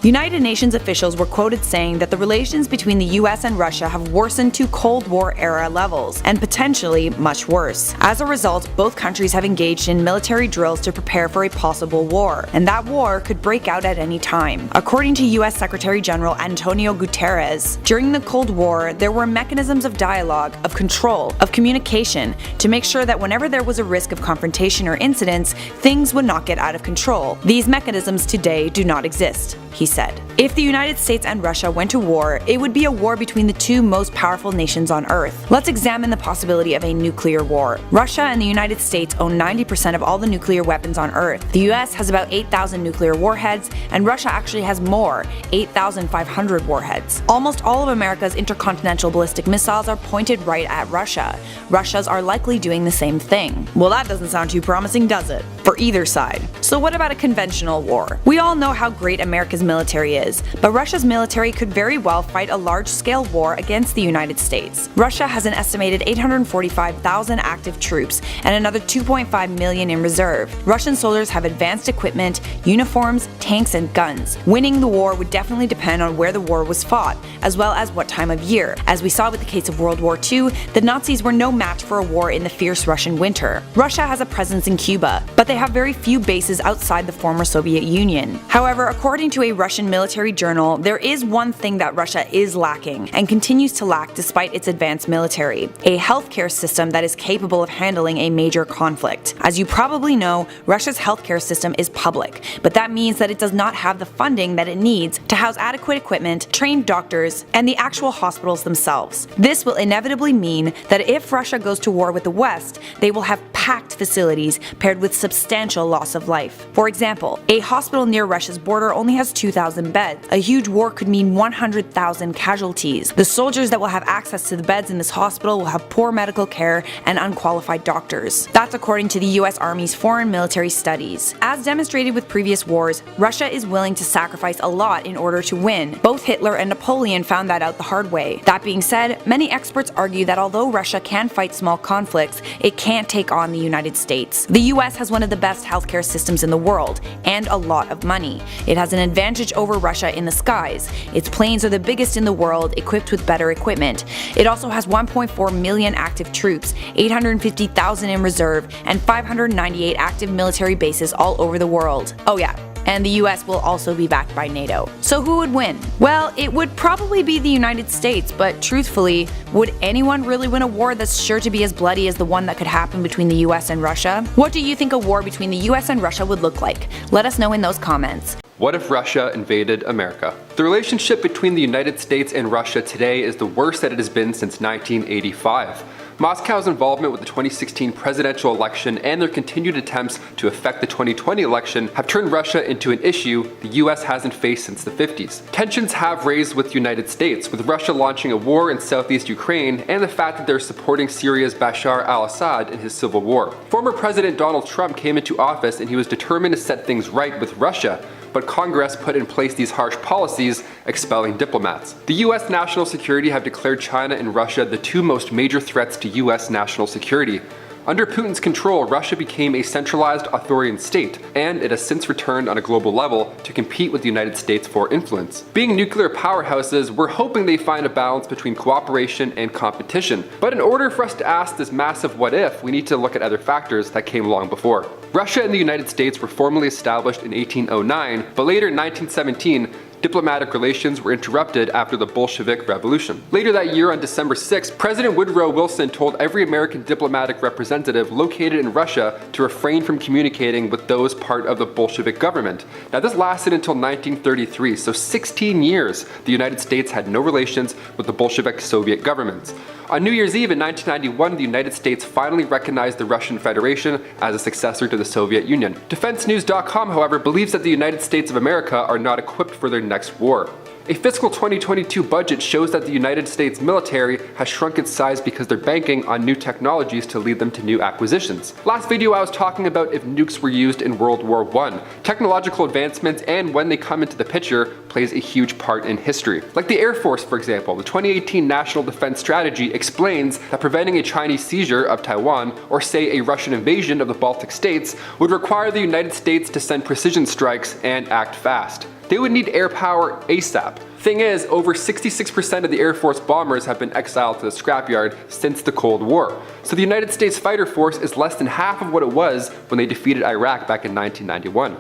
United Nations officials were quoted saying that the relations between the US and Russia have worsened to Cold War-era levels, and potentially much worse. As a result, both countries have engaged in military drills to prepare for a possible war, and that war could break out at any time. According to US Secretary General Antonio Guterres, during the Cold War, there were mechanisms of dialogue, of control, of communication, to make sure that whenever there was a risk of confrontation or incidents, things would not get out of control. These mechanisms today do not exist, he said. If the United States and Russia went to war, it would be a war between the two most powerful nations on Earth. Let's examine the possibility of a nuclear war. Russia and the United States own 90% of all the nuclear weapons on Earth. The US has about 8,000 nuclear warheads, and Russia actually has more, 8,500 warheads. Almost all of America's intercontinental ballistic missiles are pointed right at Russia. Russia's are likely doing the same thing. Well, that doesn't sound too promising, does it? For either side. So what about a conventional war? We all know how great America's military is, but Russia's military could very well fight a large-scale war against the United States. Russia has an estimated 845,000 active troops and another 2.5 million in reserve. Russian soldiers have advanced equipment, uniforms, tanks, and guns. Winning the war would definitely depend on where the war was fought, as well as what time of year. As we saw with the case of World War II, the Nazis were no match for a war in the fierce Russian winter. Russia has a presence in Cuba, but they have very few bases outside the former Soviet Union. However, according to a Russian military journal, there is one thing that Russia is lacking, and continues to lack despite its advanced military: a healthcare system that is capable of handling a major conflict. As you probably know, Russia's healthcare system is public, but that means that it does not have the funding that it needs to house adequate equipment, trained doctors, and the actual hospitals themselves. This will inevitably mean that if Russia goes to war with the West, they will have packed facilities paired with substantial loss of life. For example, a hospital near Russia's border only has 2,000 beds. A huge war could mean 100,000 casualties. The soldiers that will have access to the beds in this hospital will have poor medical care and unqualified doctors. That's according to the US Army's Foreign Military Studies. As demonstrated with previous wars, Russia is willing to sacrifice a lot in order to win. Both Hitler and Napoleon found that out the hard way. That being said, many experts argue that although Russia can fight small conflicts, it can't take on the United States. The US has one of the best healthcare systems in the world, and a lot of money. It has an advantage over Russia in the skies. Its planes are the biggest in the world, equipped with better equipment. It also has 1.4 million active troops, 850,000 in reserve, and 598 active military bases all over the world. Oh yeah, and the US will also be backed by NATO. So who would win? Well, it would probably be the United States, but truthfully, would anyone really win a war that's sure to be as bloody as the one that could happen between the US and Russia? What do you think a war between the US and Russia would look like? Let us know in those comments. What if Russia invaded America? The relationship between the United States and Russia today is the worst that it has been since 1985. Moscow's involvement with the 2016 presidential election and their continued attempts to affect the 2020 election have turned Russia into an issue the US hasn't faced since the 50s. Tensions have raised with the United States, with Russia launching a war in southeast Ukraine and the fact that they're supporting Syria's Bashar al-Assad in his civil war. Former President Donald Trump came into office and he was determined to set things right with Russia, but Congress put in place these harsh policies, expelling diplomats. The US national security have declared China and Russia the two most major threats to US national security. Under Putin's control, Russia became a centralized authoritarian state, and it has since returned on a global level to compete with the United States for influence. Being nuclear powerhouses, we're hoping they find a balance between cooperation and competition. But in order for us to ask this massive what if, we need to look at other factors that came long before. Russia and the United States were formally established in 1809, but later in 1917, diplomatic relations were interrupted after the Bolshevik Revolution. Later that year, on December 6, President Woodrow Wilson told every American diplomatic representative located in Russia to refrain from communicating with those part of the Bolshevik government. Now, this lasted until 1933, so 16 years the United States had no relations with the Bolshevik Soviet governments. On New Year's Eve in 1991, the United States finally recognized the Russian Federation as a successor to the Soviet Union. DefenseNews.com, however, believes that the United States of America are not equipped for their next war. A fiscal 2022 budget shows that the United States military has shrunk its size because they're banking on new technologies to lead them to new acquisitions. Last video I was talking about if nukes were used in World War I. Technological advancements and when they come into the picture plays a huge part in history. Like the Air Force, for example, the 2018 National Defense Strategy explains that preventing a Chinese seizure of Taiwan or say a Russian invasion of the Baltic states would require the United States to send precision strikes and act fast. They would need air power ASAP. Thing is, over 66% of the Air Force bombers have been exiled to the scrapyard since the Cold War. So the United States fighter force is less than half of what it was when they defeated Iraq back in 1991.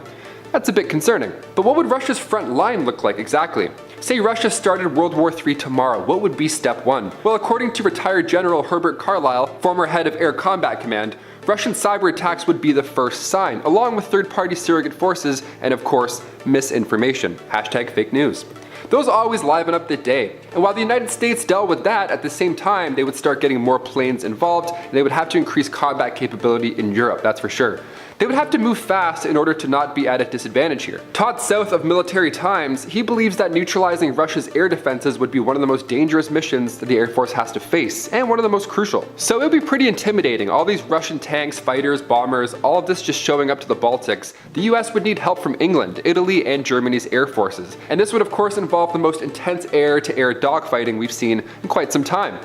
That's a bit concerning. But what would Russia's front line look like exactly? Say Russia started World War III tomorrow, what would be step one? Well, according to retired General Herbert Carlisle, former head of Air Combat Command, Russian cyber attacks would be the first sign, along with third-party surrogate forces and, of course, misinformation. Hashtag fake news. Those always liven up the day. And while the United States dealt with that, at the same time, they would start getting more planes involved, and they would have to increase combat capability in Europe, that's for sure. They would have to move fast in order to not be at a disadvantage here. Todd South of Military Times, he believes that neutralizing Russia's air defenses would be one of the most dangerous missions that the Air Force has to face, and one of the most crucial. So it would be pretty intimidating, all these Russian tanks, fighters, bombers, all of this just showing up to the Baltics. The US would need help from England, Italy, and Germany's air forces. And this would of course involve the most intense air-to-air dogfighting we've seen in quite some time.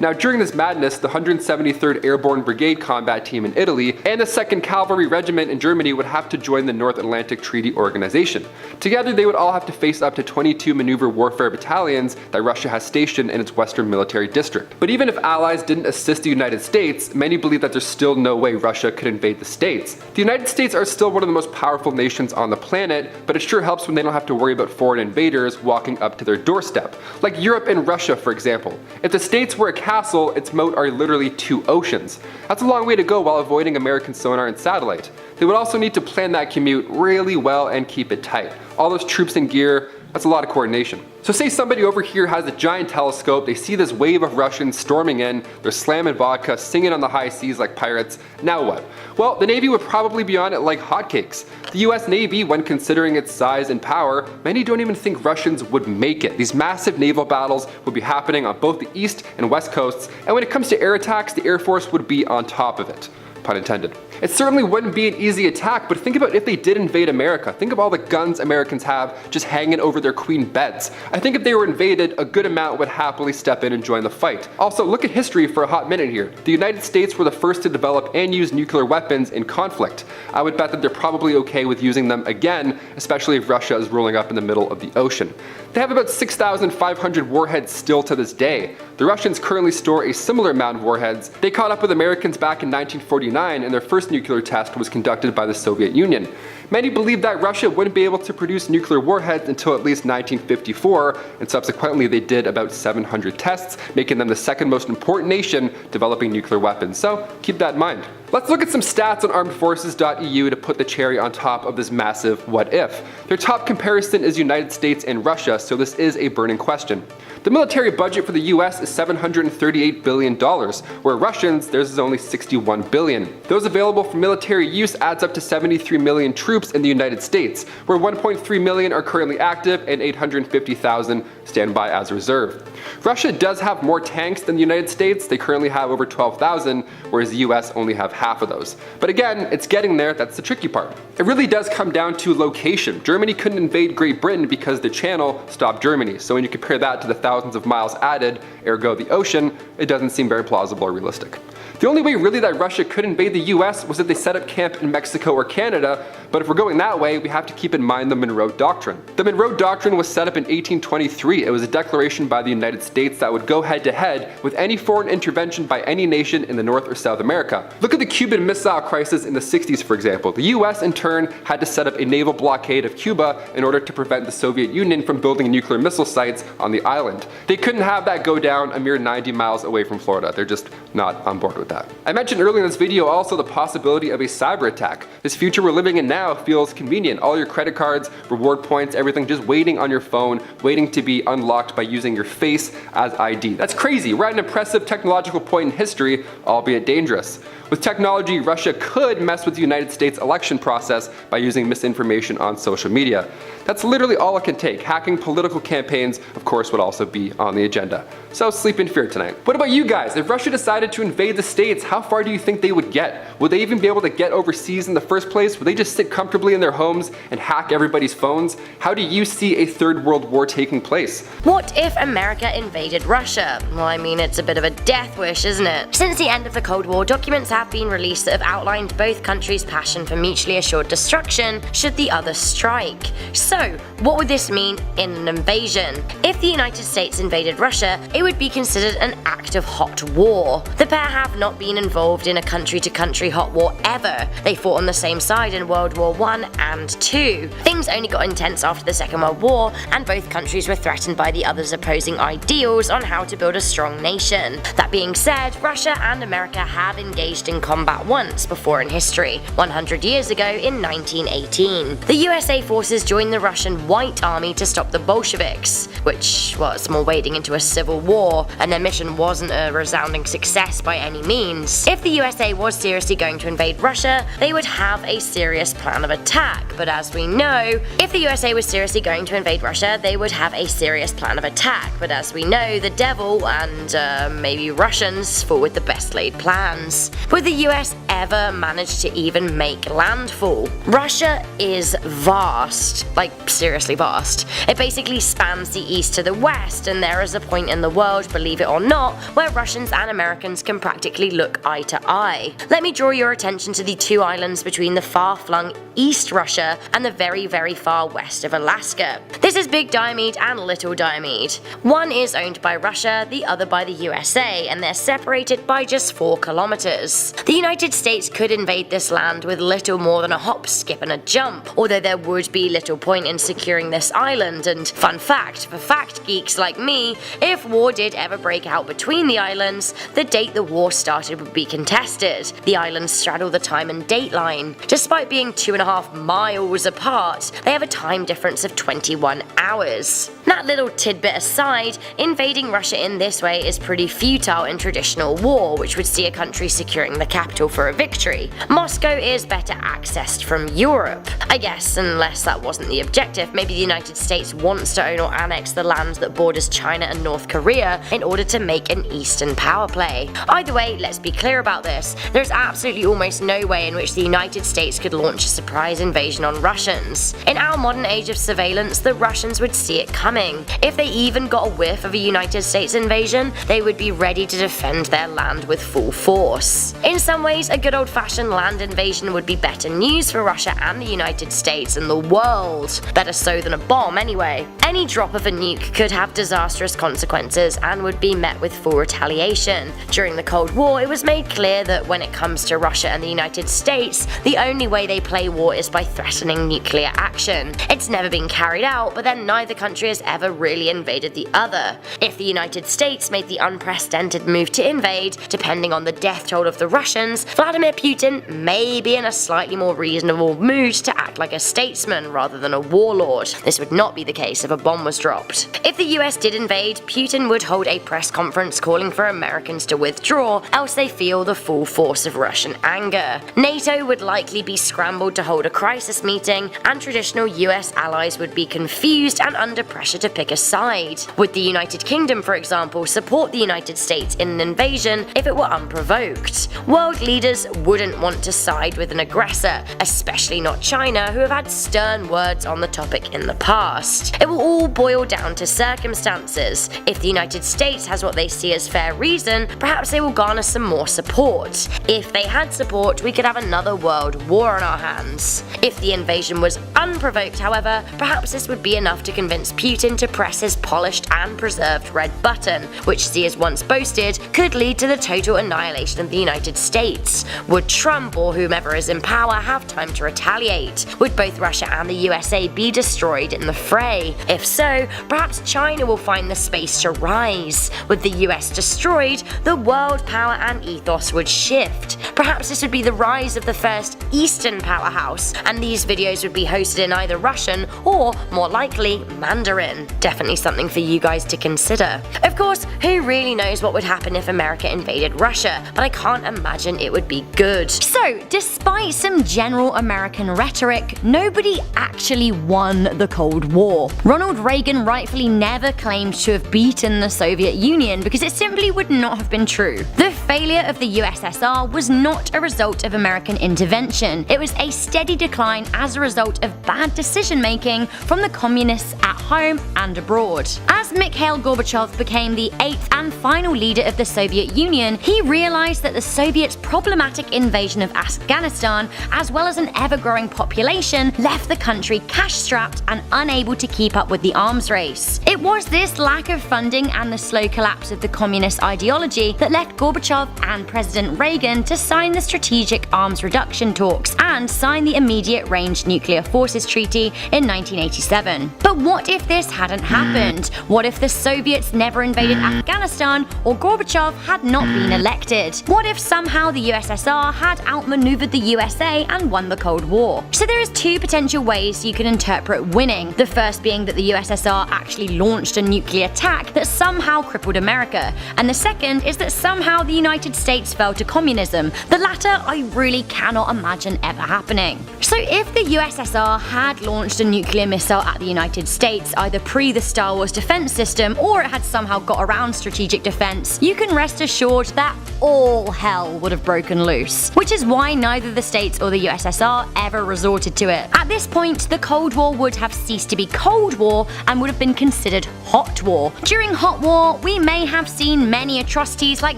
Now during this madness, the 173rd Airborne Brigade combat team in Italy and the 2nd Cavalry Regiment in Germany would have to join the North Atlantic Treaty Organization. Together they would all have to face up to 22 maneuver warfare battalions that Russia has stationed in its western military district. But even if allies didn't assist the United States, many believe that there's still no way Russia could invade the States. The United States are still one of the most powerful nations on the planet, but it sure helps when they don't have to worry about foreign invaders walking up to their doorstep. Like Europe and Russia, for example. If the States were a castle, its moat are literally 2 oceans. That's a long way to go while avoiding American sonar and satellite. They would also need to plan that commute really well and keep it tight. All those troops and gear, that's a lot of coordination. So say somebody over here has a giant telescope, they see this wave of Russians storming in, they're slamming vodka, singing on the high seas like pirates. Now what? Well, the Navy would probably be on it like hotcakes. The US Navy, when considering its size and power, many don't even think Russians would make it. These massive naval battles would be happening on both the east and west coasts, and when it comes to air attacks, the Air Force would be on top of it. Pun intended. It certainly wouldn't be an easy attack, but think about if they did invade America. Think of all the guns Americans have just hanging over their queen beds. I think if they were invaded, a good amount would happily step in and join the fight. Also, look at history for a hot minute here. The United States were the first to develop and use nuclear weapons in conflict. I would bet that they're probably okay with using them again, especially if Russia is rolling up in the middle of the ocean. They have about 6,500 warheads still to this day. The Russians currently store a similar amount of warheads. They caught up with Americans back in 1949, and their first nuclear test was conducted by the Soviet Union. Many believe that Russia wouldn't be able to produce nuclear warheads until at least 1954, and subsequently they did about 700 tests, making them the second most important nation developing nuclear weapons. So keep that in mind. Let's look at some stats on armedforces.eu to put the cherry on top of this massive what if. Their top comparison is United States and Russia, so this is a burning question. The military budget for the US is $738 billion, where Russians, theirs is only $61 billion. Those available for military use adds up to 73 million troops in the United States, where 1.3 million are currently active and 850,000 stand by as reserve. Russia does have more tanks than the United States. They currently have over 12,000, whereas the US only have half of those. But again, it's getting there, that's the tricky part. It really does come down to location. Germany couldn't invade Great Britain because the channel stopped Germany. So when you compare that to the thousands of miles added, ergo the ocean, it doesn't seem very plausible or realistic. The only way really that Russia could invade the US was if they set up camp in Mexico or Canada, but if we're going that way, we have to keep in mind the Monroe Doctrine. The Monroe Doctrine was set up in 1823. It was a declaration by the United States that would go head to head with any foreign intervention by any nation in the North or South America. Look at the Cuban Missile Crisis in the 60s, for example. The US in turn had to set up a naval blockade of Cuba in order to prevent the Soviet Union from building nuclear missile sites on the island. They couldn't have that go down a mere 90 miles away from Florida. They're just not on board with that. I mentioned earlier in this video also the possibility of a cyber attack. This future we're living in now feels convenient. All your credit cards, reward points, everything just waiting on your phone, waiting to be unlocked by using your face as ID. That's crazy. We're at an impressive technological point in history, albeit dangerous. With technology, Russia could mess with the United States election process by using misinformation on social media. That's literally all it can take. Hacking political campaigns, of course, would also be on the agenda. So sleep in fear tonight. What about you guys? If Russia decided to invade the States, how far do you think they would get? Would they even be able to get overseas in the first place? Would they just sit comfortably in their homes and hack everybody's phones? How do you see a third world war taking place? What if America invaded Russia? Well, I mean, it's a bit of a death wish, isn't it? Since the end of the Cold War, documents have been released that have outlined both countries' passion for mutually assured destruction should the other strike. So, So, what would this mean in an invasion? If the United States invaded Russia, it would be considered an act of hot war. The pair have not been involved in a country-to-country hot war ever. They fought on the same side in World War I and II. Things only got intense after the Second World War, and both countries were threatened by the other's opposing ideals on how to build a strong nation. That being said, Russia and America have engaged in combat once before in history, 100 years ago in 1918. The USA forces joined the Russian White Army to stop the Bolsheviks, which was more wading into a civil war, and their mission wasn't a resounding success by any means. If the USA was seriously going to invade Russia, they would have a serious plan of attack, but as we know, if the USA was seriously going to invade Russia, they would have a serious plan of attack, but as we know, the devil and maybe Russians fall with the best laid plans. Would the US ever manage to even make landfall? Russia is vast, like seriously vast. It basically spans the east to the west, and there is a point in the world, believe it or not, where Russians and Americans can practically look eye to eye. Let me draw your attention to the two islands between the far-flung East Russia and the very, very far west of Alaska. This is Big Diomede and Little Diomede. One is owned by Russia, the other by the USA, and they're separated by just 4 kilometers. The United States could invade this land with little more than a hop, skip and a jump, although there would be little point in securing this island, and fun fact, for fact geeks like me, if war did ever break out between the islands, the date the war started would be contested. The islands straddle the time and date line. Despite being 2.5 miles apart, they have a time difference of 21 hours. That little tidbit aside, invading Russia in this way is pretty futile in traditional war, which would see a country securing the capital for a victory. Moscow is better accessed from Europe. I guess, unless that wasn't the objective, maybe the United States wants to own or annex the land that borders China and North Korea in order to make an Eastern power play. Either way, let's be clear about this. There's absolutely almost no way in which the United States could launch a surprise invasion on Russians. In our modern age of surveillance, the Russians would see it coming. If they even got a whiff of a United States invasion, they would be ready to defend their land with full force. In some ways, a good old-fashioned land invasion would be better news for Russia and the United States and the world. Better so than a bomb anyway. Any drop of a nuke could have disastrous consequences and would be met with full retaliation. During the Cold War, it was made clear that when it comes to Russia and the United States, the only way they play war is by threatening nuclear action. It's never been carried out, but then neither country has ever really invaded the other. If the United States made the unprecedented move to invade, depending on the death toll of the Russians, Vladimir Putin may be in a slightly more reasonable mood to act like a statesman rather than a warlord. This would not be the case if a bomb was dropped. If the US did invade, Putin would hold a press conference calling for Americans to withdraw, else they feel the full force of Russian anger. NATO would likely be scrambled to hold a crisis meeting, and traditional US allies would be confused and under pressure to pick a side. Would the United Kingdom, for example, support the United States in an invasion if it were unprovoked? World leaders wouldn't want to side with an aggressor, especially not China, who have had stern words on the topic in the past. It will all boil down to circumstances. If the United States has what they see as fair reason, perhaps they will garner some more support. If they had support, we could have another world war on our hands. If the invasion was unprovoked, however, perhaps this would be enough to convince Putin to press his polished and preserved red button, which Xi has once boasted could lead to the total annihilation of the United States. Would Trump or whomever is in power have time to retaliate? Would both Russia and the USA be destroyed in the fray? If so, perhaps China will find the space to rise. With the US destroyed, the world power and ethos would shift. Perhaps this would be the rise of the first Eastern powerhouse, and these videos would be hosted in either Russian or, more likely, Mandarin. Definitely something for you guys to consider. Of course, who really knows what would happen if America invaded Russia, but I can't imagine it would be good. So, despite some general American rhetoric, nobody actually won the Cold War. Ronald Reagan rightfully never claimed to have beaten the Soviet Union because it simply would not have been true. The failure of the USSR was not a result of American intervention. It was a steady decline as a result of bad decision making from the communists at home and abroad. As Mikhail Gorbachev became the 8th and final leader of the Soviet Union, he realized that the Soviets' problematic invasion of Afghanistan, as well as an ever-growing population, left the country cash-strapped and unable to keep up with the arms race. It was this lack of funding and the slow collapse of the communist ideology that led Gorbachev and President Reagan to sign the Strategic Arms Reduction talks and sign the Immediate Range Nuclear Forces Treaty in 1987. But what if this hadn't happened? What if the Soviets never invaded Afghanistan or Gorbachev had not been elected? What if somehow the USSR had outmaneuvered the USA and won the Cold War? So there is two potential ways you can interpret winning. The first being that the USSR actually launched a nuclear attack that somehow crippled America, and the second is that somehow the United States fell to communism. The latter I really cannot imagine ever happening. So if the USSR had launched a nuclear missile at the United States, either pre the Star Wars defense system or it had somehow got around strategic defense, you can rest assured that all hell would have broken loose. Which is why neither the States or the USSR ever resorted to it. At this point, the Cold War would have ceased to be Cold War and would have been considered Hot War. During Hot War, we may have seen many atrocities like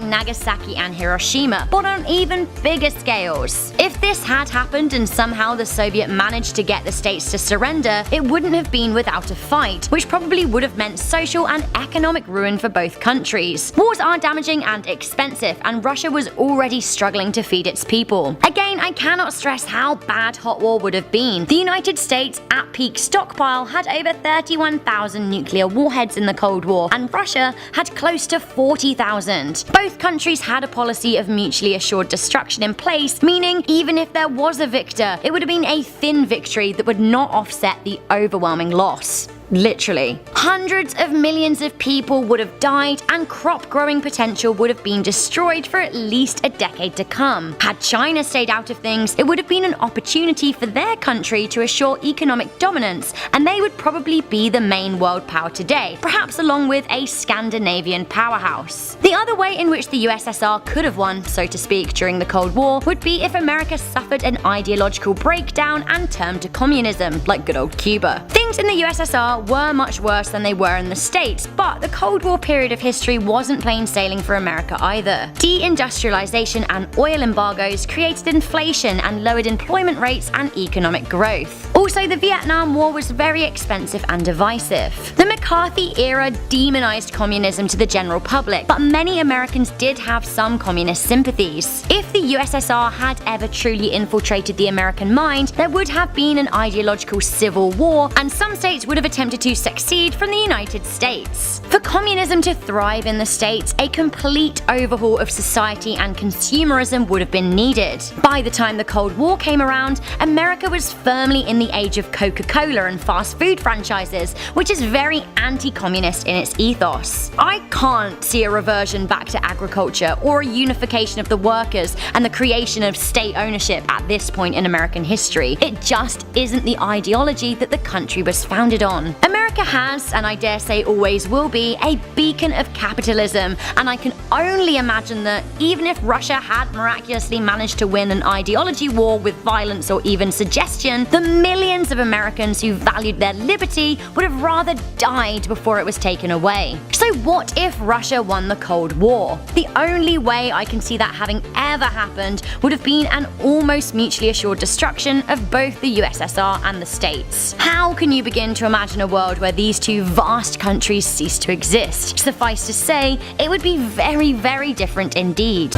Nagasaki and Hiroshima, but on even bigger scales. If this had happened and somehow the Soviet managed to get the states to surrender, it wouldn't have been without a fight, which probably would have meant social and economic ruin for both countries. Wars are damaging and expensive, and Russia was already struggling to feed its people. Again, I cannot stress how bad Hot War would have been. The United States, at peak stockpile, had over 31,000 nuclear warheads in the Cold War, and Russia had close to 40,000. Both countries had a policy of mutually assured destruction in place, meaning even if there was a victor, it would have been a thin victory that would not offset the overwhelming loss. Literally. Hundreds of millions of people would have died and crop growing potential would have been destroyed for at least a decade to come. Had China stayed out of things, it would have been an opportunity for their country to assure economic dominance, and they would probably be the main world power today, perhaps along with a Scandinavian powerhouse. The other way in which the USSR could have won, so to speak, during the Cold War would be if America suffered an ideological breakdown and turned to communism, like good old Cuba. Things in the USSR were much worse than they were in the States, but the Cold War period of history wasn't plain sailing for America either. Deindustrialization and oil embargoes created inflation and lowered employment rates and economic growth. Also, the Vietnam War was very expensive and divisive. The McCarthy era demonized communism to the general public, but many Americans did have some communist sympathies. If the USSR had ever truly infiltrated the American mind, there would have been an ideological civil war, and some states would have attempted to succeed from the United States. For communism to thrive in the States, a complete overhaul of society and consumerism would have been needed. By the time the Cold War came around, America was firmly in the age of Coca-Cola and fast food franchises, which is very anti-communist in its ethos. I can't see a reversion back to agriculture or a unification of the workers and the creation of state ownership at this point in American history. It just isn't the ideology that the country was founded on. America has, and I dare say always will be, a beacon of capitalism, and I can only imagine that even if Russia had miraculously managed to win an ideology war with violence or even suggestion, the millions of Americans who valued their liberty would have rather died before it was taken away. So what if Russia won the Cold War? The only way I can see that having ever happened would have been an almost mutually assured destruction of both the USSR and the States. How can you begin to imagine a world where these two vast countries cease to exist? Suffice to say, it would be very, very different indeed.